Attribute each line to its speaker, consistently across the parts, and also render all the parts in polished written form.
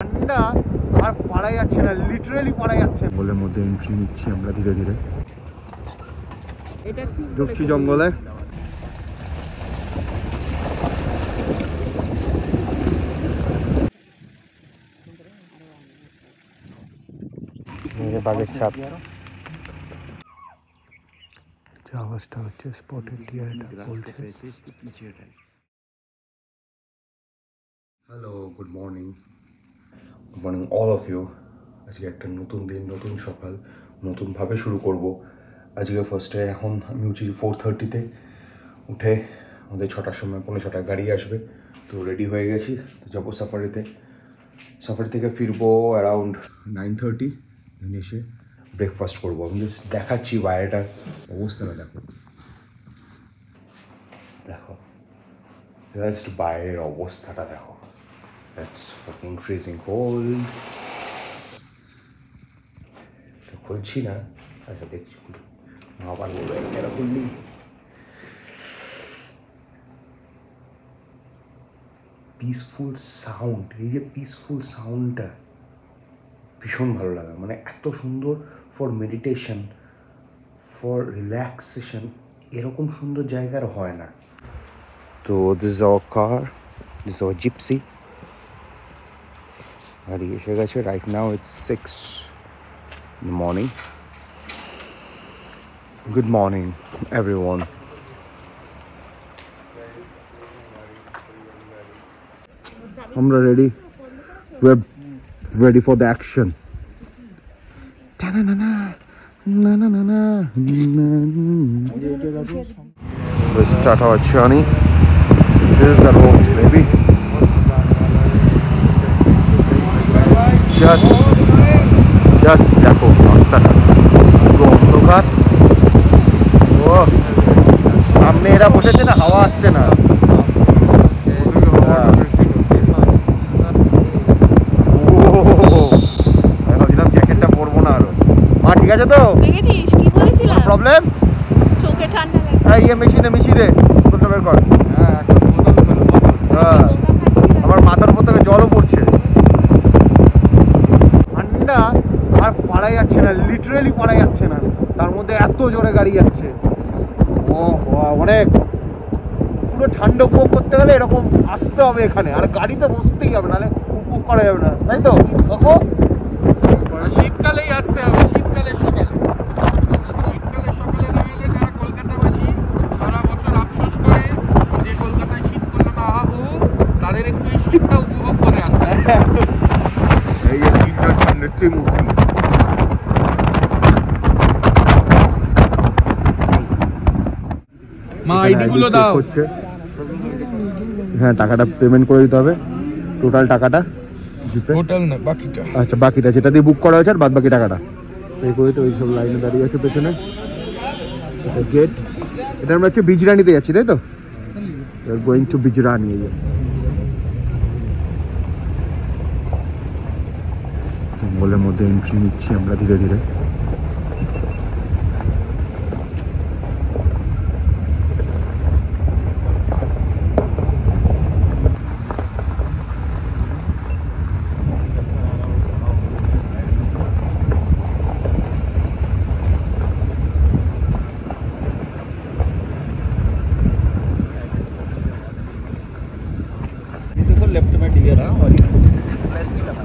Speaker 1: ঠান্ডা আর পারা যাচ্ছে না, লিটারালি পারা যাচ্ছে। জঙ্গলের মধ্যে এন্ট্রি নিচ্ছি আমরা ধীরে ধীরে, ঢুকছি জঙ্গলে। বাঘের ছাপ, যে আওয়াজটা হচ্ছে স্পটেড ডিয়ার বলছে। Hello, good morning, good morning all of you. আজকে একটা নতুন দিন, নতুন সকাল, নতুনভাবে শুরু করব। আজকে ফার্স্টে এখন আমি উঠি 4:30-তে, উঠে আমাদের 6টার সময় 5:45 গাড়ি আসবে, তো রেডি হয়ে গেছি, তো যাবো সাফারিতে। সাফারি থেকে ফিরবো অ্যারাউন্ড 9:30, এসে ব্রেকফাস্ট করবো। আমি জাস্ট দেখাচ্ছি বাইরেটার অবস্থাটা, দেখো দেখো জাস্ট বাইরের অবস্থাটা দেখো। That's fucking freezing cold. খুলছি না, আচ্ছা দেখছি, আবার বলবো কেন খুললি। পিসফুল সাউন্ড, এই যে পিসফুল সাউন্ডটা ভীষণ ভালো লাগে, মানে এত সুন্দর ফর মেডিটেশন, ফর রিল্যাক্সেশন, এরকম সুন্দর জায়গার হয় না। তো this is our car, this is our Gypsy. গাড়ি এসে গেছে। Right now it's 6 in the morning. Good morning everyone. আমরা ready, we're ready for the action. Ta-na-na-na, na-na-na-na. Let's start our journey. This is the road, baby. Just দেখো রাস্তাটা পুরো অন্ধকার। ও সামনে এরা বসেছে না, হাওয়া আসছে না। ভাবছিলাম জ্যাকেটটা পরবো না আরো। মা ঠিক আছে তো? প্রবলেম?
Speaker 2: চোখে ঠান্ডা লাগে।
Speaker 1: ইয়ে মেশিনে মিশিয়ে দে, বোতলটা বের কর। হ্যাঁ, আমার মাথার উপর থেকে জলও পড়ছে। ঠান্ডা আর পারা যাচ্ছে না, লিটারালি পারা যাচ্ছে না, তার মধ্যে এত জোরে গাড়ি যাচ্ছে। ও অনেক, পুরো ঠান্ডা উপভোগ করতে গেলে এরকম আসতে হবে এখানে, আর গাড়িতে বসতেই হবে, নাহলে উপভোগ করা যাবে না, তাই তো? দেখো
Speaker 3: শীতকালেই আসতে হবে, শীতকালের সকালে। শীতকালের সকালে না এলে যারা কলকাতাবাসী সারা বছর আফসোস করে যে কলকাতায় শীত করলো না, তাদের একটু এই শীতটা উপভোগ করে আসতে হবে।
Speaker 1: এই যে তিনজন নেত্রীমূর্তি,
Speaker 3: মা আইডিগুলো দাও।
Speaker 1: হ্যাঁ, টাকাটা পেমেন্ট করে দিতে হবে, টোটাল টাকাটা জিপে।
Speaker 3: টোটাল না, বাকিটা।
Speaker 1: আচ্ছা, বাকিটা যেটা দিয়ে বুক করা হয়েছে আর বাদ বাকি টাকাটা পে করে। তো ওই সব লাইনে দাঁড়িয়ে আছে পেছনে, এটা গেট। এটা আমরা হচ্ছে বিজরানিতে যাচ্ছি, তাই তো? Going to Bijrani. এই জঙ্গলের মধ্যে এন্ট্রি নিচ্ছি আমরা ধীরে ধীরে। लेफ्ट में डियर है और फ्लैश नहीं लगा।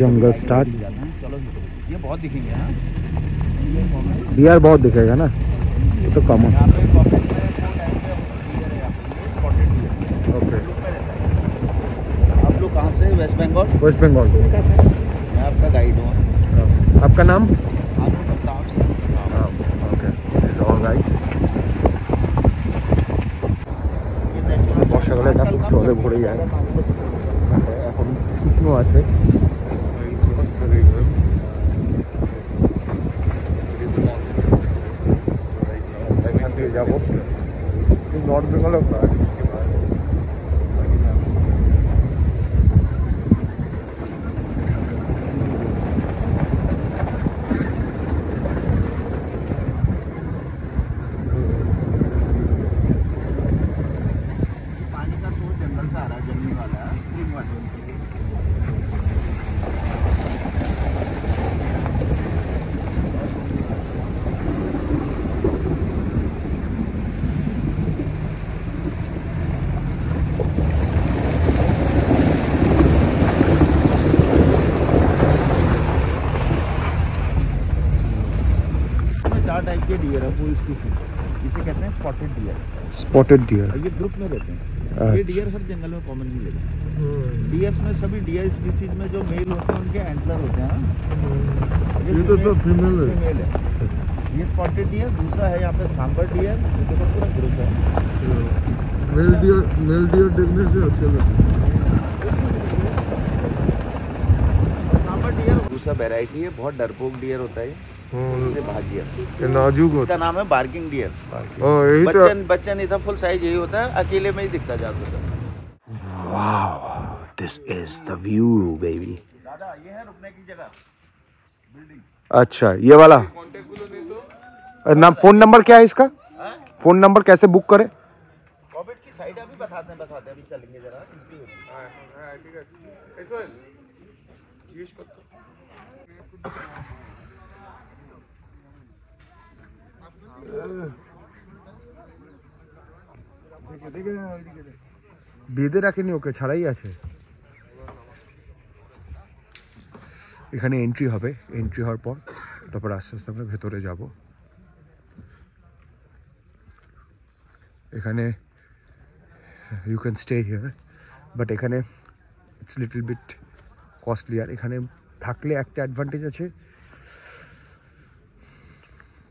Speaker 1: जंगल स्टार्ट। चलो ये बहुत दिखेंगे ना, डियर बहुत दिखेगा ना, ये तो कम है। ओके, आप लोग कहाँ से? वेस्ट बंगाल। वेस्ट बंगाल। मैं आपका गाइड हूँ। आपका नाम? Okay, is all right. বর্ষাকালে তা খুব জলে ভরে যায়, এখন শুকনো আছে। এখান থেকে যাবো নর্থ বেঙ্গলও প্রায়।
Speaker 4: किसी इसे कहते हैं स्पॉटेड डियर।
Speaker 1: Spotted deer.
Speaker 4: ये ग्रुप में रहते हैं। ये डियर हर जंगल में कॉमन मिलेगा। डियर्स में सभी डियर स्पीसीज में जो मेल होते हैं उनके एंटलर होते हैं।
Speaker 3: ये तो सब फीमेल है।
Speaker 4: फीमेल है। ये स्पॉटेड डियर। दूसरा है यहाँ पे सांबर डियर, ये देखो पूरा ग्रुप है।
Speaker 3: मेल डियर देखने से अच्छे लगते हैं।
Speaker 4: सांबर डियर दूसरा वैरायटी है, बहुत डरपोक डियर होता है। ये भागिया,
Speaker 3: ये नाजुक
Speaker 4: इसका
Speaker 3: होता
Speaker 4: नाम है बार्किंग डियर।
Speaker 3: है। यही तो
Speaker 4: बच्चन इधर फुल साइज यही होता है, अकेले में ही दिखता जाता है।
Speaker 1: Wow, this is the view baby.
Speaker 4: दादा ये है रुकने की जगह, बिल्डिंग।
Speaker 1: अच्छा, ये वाला नाम, फोन नंबर क्या है इसका? फोन नंबर कैसे बुक करें?
Speaker 4: कॉबिट की साइड अभी बताते हैं अभी चलेंगे जरा।
Speaker 3: ঠিক আছে এসো জিজ্ঞেস করতে
Speaker 1: বেঁধে রাখেনি, ওকে ছাড়াই আছে। এখানে এন্ট্রি হবে, এন্ট্রি হওয়ার পর তারপর আস্তে আস্তে আমরা ভেতরে যাব। এখানে you can stay here, but এখানে ইটস লিটল বিট কস্টলি। আর এখানে থাকলে একটা অ্যাডভান্টেজ আছে,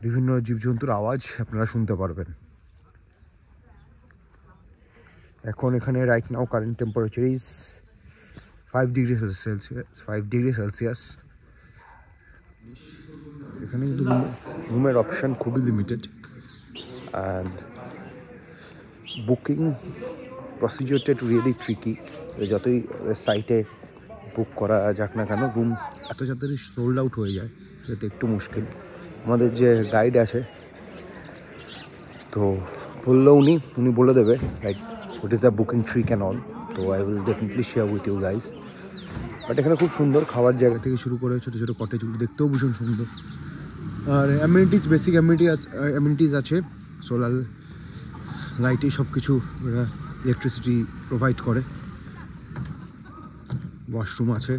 Speaker 1: বিভিন্ন জীবজন্তুর আওয়াজ আপনারা শুনতে পারবেন। এখন এখানে right now current temperature is 5 degree Celsius. এখানে কিন্তু রুমের অপশান খুবই লিমিটেড, অ্যান্ড বুকিং প্রসিজিওরটা একটু রিয়েলি ট্রিকি। যতই সাইটে বুক করা যাক না কেন, রুম এত তাড়াতাড়ি সোল্ড আউট হয়ে যায়, সেটা একটু মুশকিল। আমাদের যে গাইড আছে তো বললো উনি বলে দেবে like what is the booking trick and all. তো I will definitely share with you guys. But এখানে খুব সুন্দর খাবার জায়গা থেকে শুরু করে ছোটো ছোটো কটেজগুলো দেখতেও ভীষণ সুন্দর। আর অ্যামিনিটিস, বেসিক অ্যামিনিটিস আছে, সোলার লাইটে সব কিছু ইলেকট্রিসিটি প্রোভাইড করে। ওয়াশরুম আছে।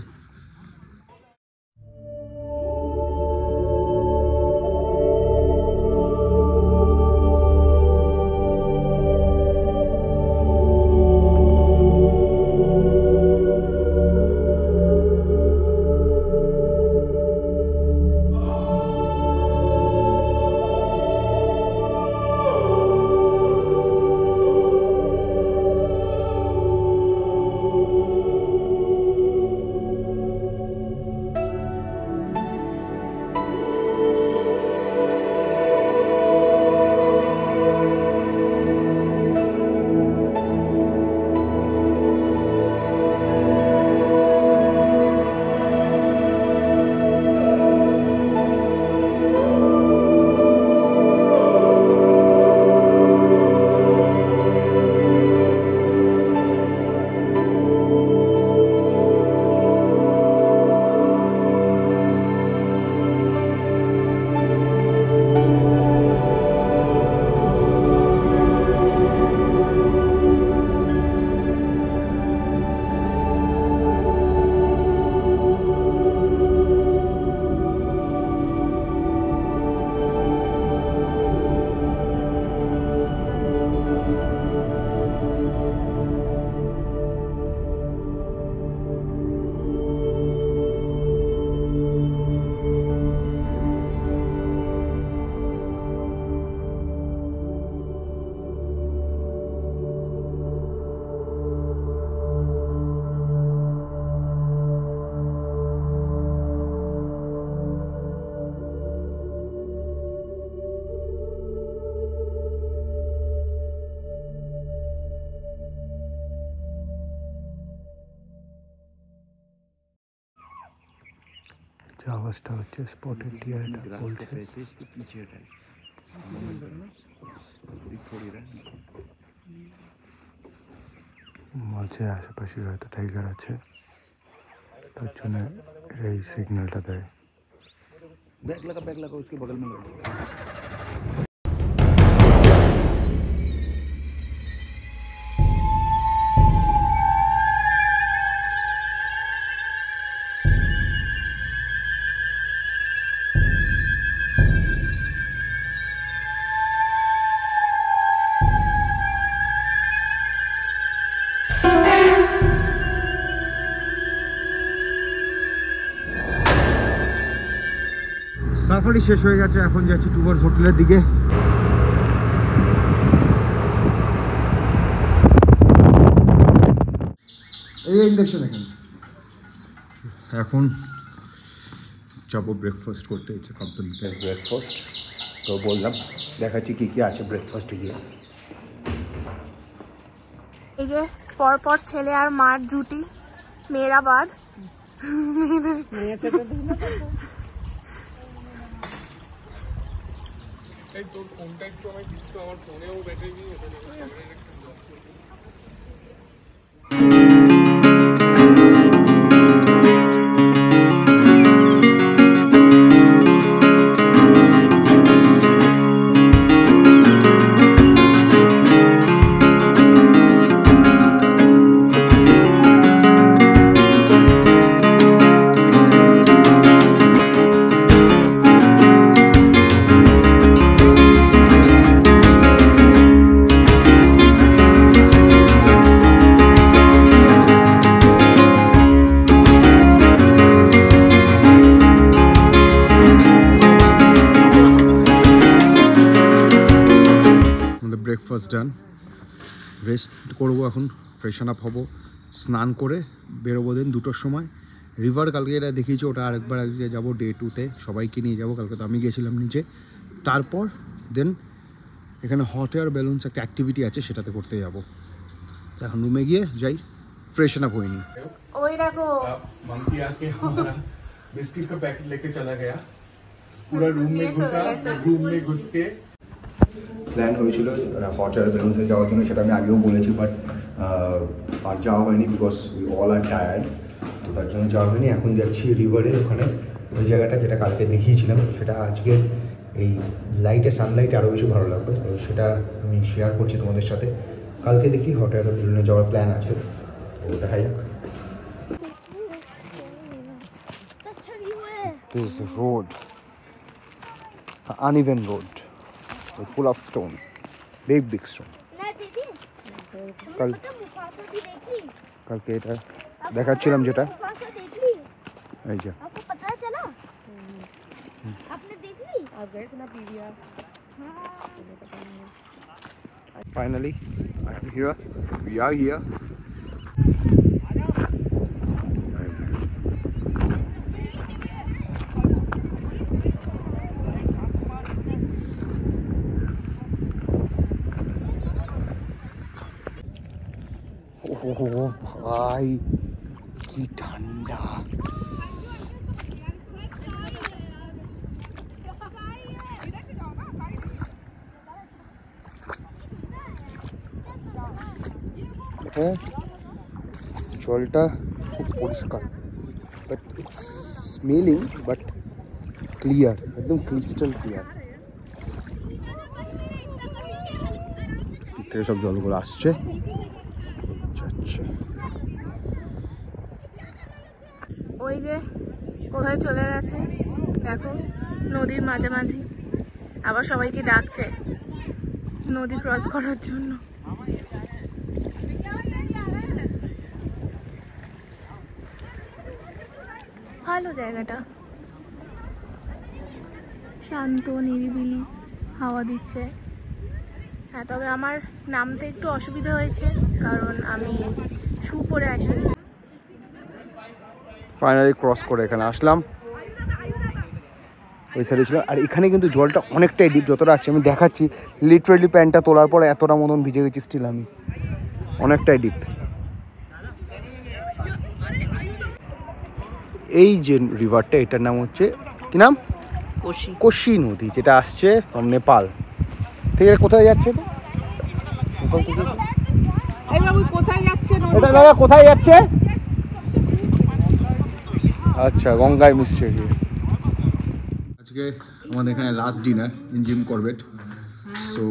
Speaker 1: যে আওয়াজটা হচ্ছে স্পটেড ডিয়ারটা বলছে। মাঝে আশেপাশে হয়তো টাইগার আছে, তার জন্য এই সিগন্যালটা দেয়।
Speaker 4: बैग लगा उसके बगल में लगा।
Speaker 1: সাফারি শেষ হয়ে গেছে, এখন যাচ্ছি টুভার্স হোটেলের দিকে। এই ইন্ডাকশন এখন যাবো ব্রেকফাস্ট করতে। ইটস কমপ্লিমেন্টারি ব্রেকফাস্ট, তো বললাম দেখাচ্ছি কী কী আছে ব্রেকফাস্টে গিয়ে।
Speaker 2: এই যে পরপর ছেলে আর মার জুটি, মেয়েরা বাদ।
Speaker 3: এই তোর ফোনটা একটু আমায় দিস তো, আমার ফোনেও ব্যাটারি নেই।
Speaker 1: ব্রেকফাস্ট ডান, রেস্ট করবো এখন, ফ্রেশন আপ হবো, স্নান করে বেরোবো দেন 2টোর সময়। রিভার কালকে এটা দেখিয়েছি, ওটা আরেকবার আজকে যাবো ডে 2তে, সবাইকে নিয়ে যাবো। কালকে তো আমি গিয়েছিলাম নিচে। তারপর দেন এখানে হট এয়ার ব্যালুন্স একটা অ্যাক্টিভিটি আছে, সেটাতে করতে যাবো। তো এখন রুমে গিয়ে যাই, ফ্রেশন আপ হয়নি।
Speaker 2: ওই দেখো
Speaker 3: मंकी आके हमारा बिस्किट का पैकेट लेके चला गया, पूरा रूम में घुसा, रूम में घुस के
Speaker 1: প্ল্যান হয়েছিল হট এয়ার ব্যালুন্সে যাওয়ার জন্য, সেটা আমি আগেও বলেছি, বাট আর যাওয়া হয়নি because we all are tired. তো তার জন্য যাওয়া হয়নি। এখন যাচ্ছি রিভারে, ওখানে ওই জায়গাটা যেটা কালকে দেখিয়েছিলাম, সেটা আজকে এই লাইটে সানলাইটে আরও বেশি ভালো লাগবে। তো সেটা আমি শেয়ার করছি তোমাদের সাথে। কালকে দেখি হট এয়ার ব্যালুনে যাওয়ার প্ল্যান আছে, তো দেখা যাক। This is a road, an uneven road, full of stone, big stone. কালকে এটা দেখাচ্ছিলাম যেটা, এই যে finally I am here, we are here. ও ভাই কি ঠান্ডা! জলটা খুব পরিষ্কার, but it's smelling, but clear, একদম ক্রিস্টাল ক্লিয়ার। থেকে সব জলগুলো আসছে, যাচ্ছে।
Speaker 2: ওই যে কোথায় চলে গেছে দেখো, নদীর মাঝামাঝি। আবার সবাইকে ডাকছে নদী ক্রস করার জন্য। ভালো জায়গাটা, শান্ত নিরিবিলি, হাওয়া দিচ্ছে। হ্যাঁ, তবে আমার নামতে একটু অসুবিধা হয়েছে, কারণ আমি শু পরে আসিনি।
Speaker 1: ফাইনালি ক্রস করে এখানে আসলাম, ওই সাইডে ছিল। আর এখানে কিন্তু জলটা অনেকটাই ডিপ, যতটা আসছে আমি দেখাচ্ছি। লিটারেলি প্যান্টটা তোলার পরে এতটা মতন ভিজে গেছি, স্টিল আমি, অনেকটাই ডিপ। এই যে রিভারটা, এটার নাম হচ্ছে কি নাম? কোশি নদী, যেটা আসছে ফ্রম নেপাল থেকে। কোথায় যাচ্ছে এটা দাদা, কোথায় যাচ্ছে? আচ্ছা, গঙ্গায় মিশছে গিয়ে। আজকে আমাদের এখানে last dinner in Jim Corbett, so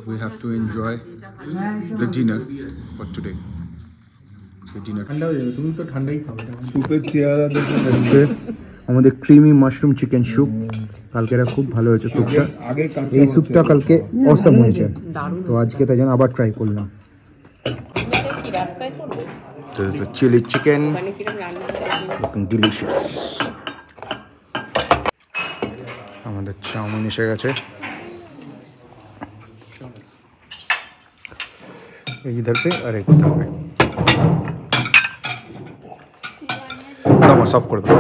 Speaker 1: we have to enjoy the dinner for today. Dinner
Speaker 3: ঠান্ডা হয়ে যাবে, তুমি তো ঠান্ডাই খাবে।
Speaker 1: স্যুপের চেহারা দেখে আমাদের ক্রিমি মাশরুম চিকেন স্যুপ, কালকে এটা খুব ভালো হয়েছে স্যুপটা। এই স্যুপটা কালকে অসাম হয়েছে, তো আজকে তাই জন্য আবার ট্রাই করলাম। Chilli chicken, looking delicious. আমাদের চাউমিন এসে গেছে। एक इधर पे और एक उधर पे। साफ कर दो।